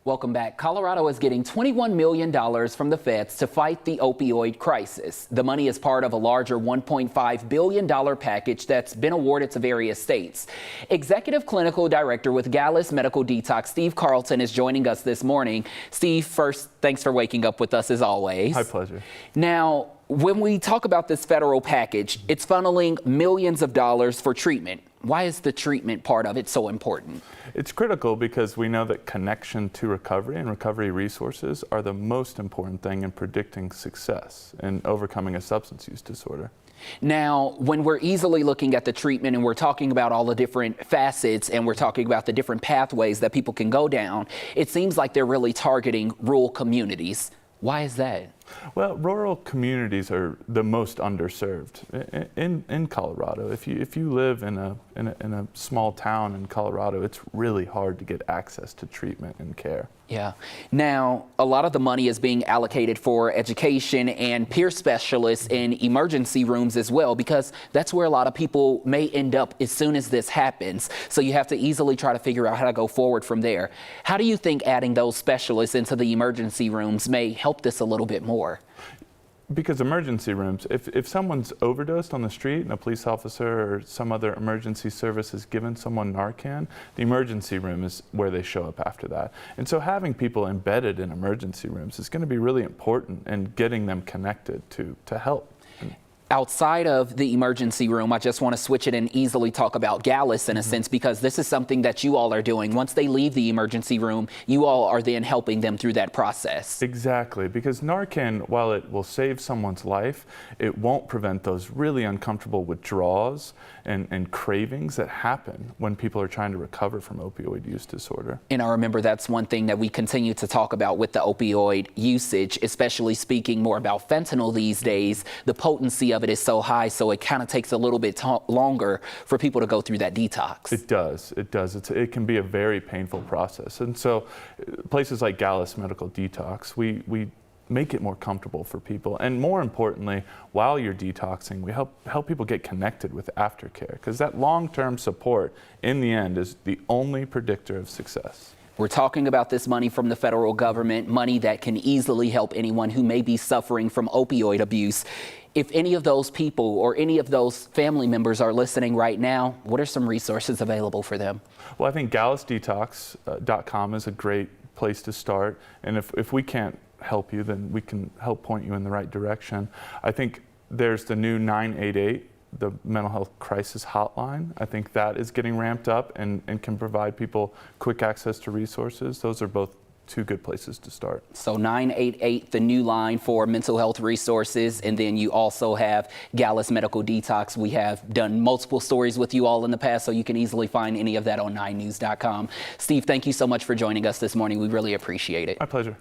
Welcome back. Colorado is getting $21 million from the feds to fight the opioid crisis. The money is part of a larger $1.5 billion package that's been awarded to various states. Executive Clinical Director with Gallus Medical Detox, Steve Carlton, is joining us this morning. Steve, first, thanks for waking up with us as always. My pleasure. Now, when we talk about this federal package, it's funneling millions of dollars for treatment. Why is the treatment part of it so important? It's critical because we know that connection to recovery and recovery resources are the most important thing in predicting success in overcoming a substance use disorder. Now, when we're easily looking at the treatment and we're talking about all the different facets and we're talking about the different pathways that people can go down, it seems like they're really targeting rural communities. Why is that? Well, rural communities are the most underserved in Colorado. If you live in a small town in Colorado, it's really hard to get access to treatment and care. Yeah. Now, a lot of the money is being allocated for education and peer specialists in emergency rooms as well, because that's where a lot of people may end up as soon as this happens. So you have to easily try to figure out how to go forward from there. How do you think adding those specialists into the emergency rooms may help this a little bit more? Because emergency rooms, if someone's overdosed on the street and a police officer or some other emergency service has given someone Narcan, the emergency room is where they show up after that. And so having people embedded in emergency rooms is going to be really important in getting them connected to help. Outside of the emergency room, I just want to switch it and easily talk about Gallus in a sense, because this is something that you all are doing. Once they leave the emergency room, you all are then helping them through that process. Exactly, because Narcan, while it will save someone's life, it won't prevent those really uncomfortable withdrawals and cravings that happen when people are trying to recover from opioid use disorder. And I remember that's one thing that we continue to talk about with the opioid usage, especially speaking more about fentanyl these days. The potency of it is so high, so it kind of takes a little bit longer for people to go through that detox. It does. It does. It can be a very painful process. And so places like Gallus Medical Detox, we make it more comfortable for people. And more importantly, while you're detoxing, we help people get connected with aftercare, because that long-term support in the end is the only predictor of success. We're talking about this money from the federal government, money that can easily help anyone who may be suffering from opioid abuse. If any of those people or any of those family members are listening right now, what are some resources available for them? Well, I think GallusDetox.com is a great place to start. And if we can't help you, then we can help point you in the right direction. I think there's the new 988, the mental health crisis hotline. I think that is getting ramped up and can provide people quick access to resources. Those are both two good places to start. So 988, the new line for mental health resources, and then you also have Gallus Medical Detox. We have done multiple stories with you all in the past, so you can easily find any of that on 9news.com. Steve, thank you so much for joining us this morning. We really appreciate it. My pleasure.